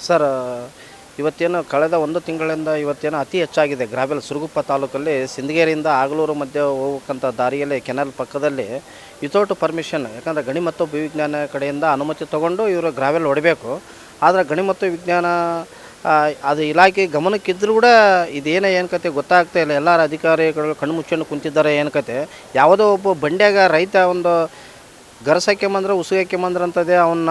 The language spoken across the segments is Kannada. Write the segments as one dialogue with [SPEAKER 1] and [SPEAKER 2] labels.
[SPEAKER 1] ಸರ್, ಇವತ್ತೇನು ಕಳೆದ ಒಂದು ತಿಂಗಳಿಂದ ಇವತ್ತೇನು ಅತಿ ಹೆಚ್ಚಾಗಿದೆ. ಗ್ರಾವೆಲ್ ಸುರಗುಪ್ಪ ತಾಲೂಕಲ್ಲಿ ಸಿಂದಗೇರಿಯಿಂದ ಆಗಲೂರು ಮಧ್ಯೆ ಹೋಗ್ಬೇಕಂತ ದಾರಿಯಲ್ಲಿ ಕೆನಲ್ ಪಕ್ಕದಲ್ಲಿ ವಿತೌಟ್ ಪರ್ಮಿಷನ್, ಯಾಕಂದರೆ ಗಣಿ ಮತ್ತು ಭೂವಿಜ್ಞಾನ ಕಡೆಯಿಂದ ಅನುಮತಿ ತೊಗೊಂಡು ಇವರು ಗ್ರಾವೆಲ್ ಹೊಡಿಬೇಕು. ಆದರೆ ಗಣಿ ಮತ್ತು ವಿಜ್ಞಾನ ಅದು ಇಲಾಖೆ ಗಮನಕ್ಕಿದ್ದರೂ ಕೂಡ ಇದೇನೇ ಏನು ಕತೆ ಗೊತ್ತಾಗ್ತಾ ಇಲ್ಲ. ಎಲ್ಲರ ಅಧಿಕಾರಿಗಳು ಕಣ್ಣು ಮುಚ್ಕೊಂಡು ಕುಂತಿದ್ದಾರೆ. ಏನು ಕತೆ, ಯಾವುದೋ ಒಬ್ಬ ಬಂಡ್ಯಾಗ ರೈತ ಒಂದು ಗರಸಕ್ಕೆಂಬಂದ್ರೆ ಉಸುಗಕ್ಕೆಂಬಂದ್ರೆ ಅಂತದೇ ಅವನ್ನ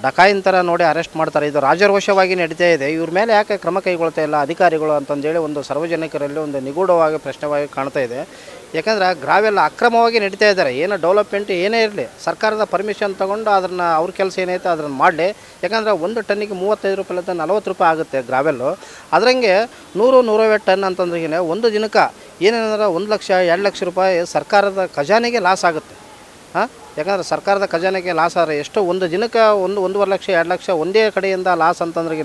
[SPEAKER 1] ಡಕಾಯಿನ್ ಥರ ನೋಡಿ ಅರೆಸ್ಟ್ ಮಾಡ್ತಾರೆ. ಇದು ರಾಜರೋಷವಾಗಿ ನಡೀತಾ ಇದೆ. ಇವ್ರ ಮೇಲೆ ಯಾಕೆ ಕ್ರಮ ಕೈಗೊಳ್ತಾ ಇಲ್ಲ ಅಧಿಕಾರಿಗಳು ಅಂತಂದೇಳಿ ಒಂದು ಸಾರ್ವಜನಿಕರಲ್ಲಿ ಒಂದು ನಿಗೂಢವಾಗಿ ಪ್ರಶ್ನೆವಾಗಿ ಕಾಣ್ತಾ ಇದೆ. ಯಾಕಂದ್ರೆ ಗ್ರಾವೆಲ್ಲ ಅಕ್ರಮವಾಗಿ ನಡೀತಾ ಇದ್ದಾರೆ. ಏನು ಡೆವಲಪ್ಮೆಂಟ್ ಏನೇ ಇರಲಿ, ಸರ್ಕಾರದ ಪರ್ಮಿಷನ್ ತೊಗೊಂಡು ಅದನ್ನು ಅವ್ರ ಕೆಲಸ ಏನೈತೆ ಅದನ್ನು ಮಾಡಲಿ. ಯಾಕಂದರೆ ಒಂದು ಟನ್ನಿಗೆ 35 ರೂಪಾಯಿಲಿಂದ 40 ರೂಪಾಯಿ ಆಗುತ್ತೆ ಗ್ರಾವೆಲ್ಲು. ಅದರಂಗೆ 100-150 ಟನ್ ಅಂತಂದ್ರೆ ಒಂದು ದಿನಕ್ಕೆ ಏನೇನಾದ್ರೆ 1 ಲಕ್ಷ 2 ಲಕ್ಷ ರೂಪಾಯಿ ಸರ್ಕಾರದ ಖಜಾನೆಗೆ ಲಾಸ್ ಆಗುತ್ತೆ. ಯಾಕಂದರೆ ಸರ್ಕಾರದ ಖಜಾನೆಗೆ ಲಾಸ್ ಆದರೆ ಎಷ್ಟು ಒಂದು ದಿನಕ್ಕೆ 1-1.5 ಲಕ್ಷ 2 ಲಕ್ಷ ಒಂದೇ ಕಡೆಯಿಂದ ಲಾಸ್ ಅಂತಂದ್ರೇ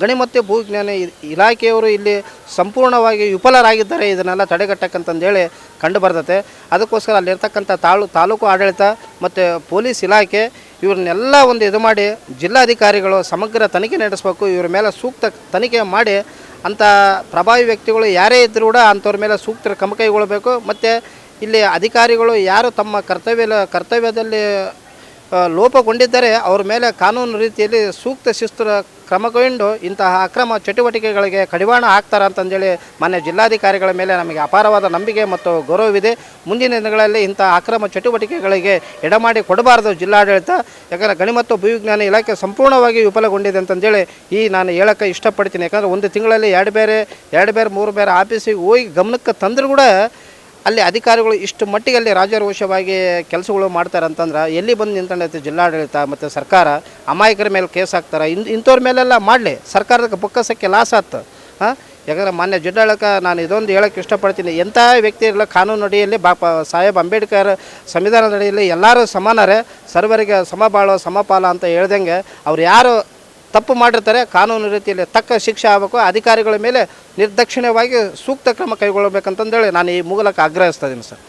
[SPEAKER 1] ಗಣಿ ಮತ್ತು ಭೂವಿಜ್ಞಾನ ಇಲಾಖೆಯವರು ಇಲ್ಲಿ ಸಂಪೂರ್ಣವಾಗಿ ವಿಫಲರಾಗಿದ್ದಾರೆ. ಇದನ್ನೆಲ್ಲ ತಡೆಗಟ್ಟಕ್ಕಂತಂದೇಳಿ ಕಂಡು ಬರ್ತದೆ. ಅದಕ್ಕೋಸ್ಕರ ಅಲ್ಲಿರ್ತಕ್ಕಂಥ ತಾಲೂಕು ಆಡಳಿತ ಮತ್ತು ಪೊಲೀಸ್ ಇಲಾಖೆ ಇವ್ರನ್ನೆಲ್ಲ ಒಂದು ಇದು ಮಾಡಿ ಜಿಲ್ಲಾಧಿಕಾರಿಗಳು ಸಮಗ್ರ ತನಿಖೆ ನಡೆಸಬೇಕು. ಇವ್ರ ಮೇಲೆ ಸೂಕ್ತ ತನಿಖೆ ಮಾಡಿ ಅಂಥ ಪ್ರಭಾವಿ ವ್ಯಕ್ತಿಗಳು ಯಾರೇ ಇದ್ದರೂ ಕೂಡ ಅಂಥವ್ರ ಮೇಲೆ ಸೂಕ್ತ ಕ್ರಮ ಕೈಗೊಳ್ಳಬೇಕು. ಮತ್ತು ಇಲ್ಲಿ ಅಧಿಕಾರಿಗಳು ಯಾರು ತಮ್ಮ ಕರ್ತವ್ಯದಲ್ಲಿ ಲೋಪಗೊಂಡಿದ್ದರೆ ಅವ್ರ ಮೇಲೆ ಕಾನೂನು ರೀತಿಯಲ್ಲಿ ಸೂಕ್ತ ಶಿಸ್ತು ಕ್ರಮ ಕೈಗೊಂಡು ಇಂತಹ ಅಕ್ರಮ ಚಟುವಟಿಕೆಗಳಿಗೆ ಕಡಿವಾಣ ಹಾಕ್ತಾರೆ ಅಂತಂದೇಳಿ ಮಾನ್ಯ ಜಿಲ್ಲಾಧಿಕಾರಿಗಳ ಮೇಲೆ ನಮಗೆ ಅಪಾರವಾದ ನಂಬಿಕೆ ಮತ್ತು ಗೌರವವಿದೆ. ಮುಂದಿನ ದಿನಗಳಲ್ಲಿ ಇಂಥ ಅಕ್ರಮ ಚಟುವಟಿಕೆಗಳಿಗೆ ಎಡಮಾಡಿ ಕೊಡಬಾರದು ಜಿಲ್ಲಾಡಳಿತ. ಯಾಕಂದರೆ ಗಣಿ ಮತ್ತು ಭೂವಿಜ್ಞಾನ ಇಲಾಖೆ ಸಂಪೂರ್ಣವಾಗಿ ವಿಫಲಗೊಂಡಿದೆ ಅಂತಂದೇಳಿ ನಾನು ಹೇಳೋಕ್ಕೆ ಇಷ್ಟಪಡ್ತೀನಿ. ಯಾಕಂದರೆ ಒಂದು ತಿಂಗಳಲ್ಲಿ ಎರಡು ಬೇರೆ 3 ಬೇರೆ ಆಫೀಸಿಗೆ ಹೋಗಿ ಗಮನಕ್ಕೆ ತಂದರೂ ಕೂಡ ಅಲ್ಲಿ ಅಧಿಕಾರಿಗಳು ಇಷ್ಟು ಮಟ್ಟಿಗೆ ಅಲ್ಲಿ ರಾಜರೋಷವಾಗಿ ಕೆಲಸಗಳು ಮಾಡ್ತಾರೆ ಅಂತಂದ್ರೆ ಎಲ್ಲಿ ಬಂದು ನಿಂತ್ಕೊಂಡೈತೆ ಜಿಲ್ಲಾಡಳಿತ ಮತ್ತು ಸರ್ಕಾರ? ಅಮಾಯಕರ ಮೇಲೆ ಕೇಸ್ ಹಾಕ್ತಾರೆ. ಇಂಥವ್ರ ಮೇಲೆಲ್ಲ ಮಾಡಲಿ, ಸರ್ಕಾರದ ಬೊಕ್ಕಸಕ್ಕೆ ಲಾಸ್ ಆಯ್ತು. ಯಾಕಂದರೆ ಮಾನ್ಯ ಜಿಲ್ಲಾಡಳಿತ ನಾನು ಇದೊಂದು ಹೇಳೋಕ್ಕೆ ಇಷ್ಟಪಡ್ತೀನಿ. ಎಂಥ ವ್ಯಕ್ತಿ ಇರಲ್ಲ, ಕಾನೂನು ಅಡಿಯಲ್ಲಿ ಸಾಹೇಬ್ ಅಂಬೇಡ್ಕರ್ ಸಂವಿಧಾನದ ಅಡಿಯಲ್ಲಿ ಎಲ್ಲರೂ ಸಮಾನರೇ, ಸರ್ವರಿಗೆ ಸಮಬಾಳು ಸಮಪಾಲ ಅಂತ ಹೇಳ್ದಂಗೆ ಅವ್ರು ಯಾರು ತಪ್ಪು ಮಾಡಿರ್ತಾರೆ ಕಾನೂನು ರೀತಿಯಲ್ಲಿ ತಕ್ಕ ಶಿಕ್ಷೆ ಆಗಬೇಕು. ಅಧಿಕಾರಿಗಳ ಮೇಲೆ ನಿರ್ದಾಕ್ಷಿಣ್ಯವಾಗಿ ಸೂಕ್ತ ಕ್ರಮ ಕೈಗೊಳ್ಳಬೇಕಂತಂದೇಳಿ ನಾನು ಈ ಮೂಲಕ ಆಗ್ರಹಿಸ್ತಾ ಇದ್ದೀನಿ ಸರ್.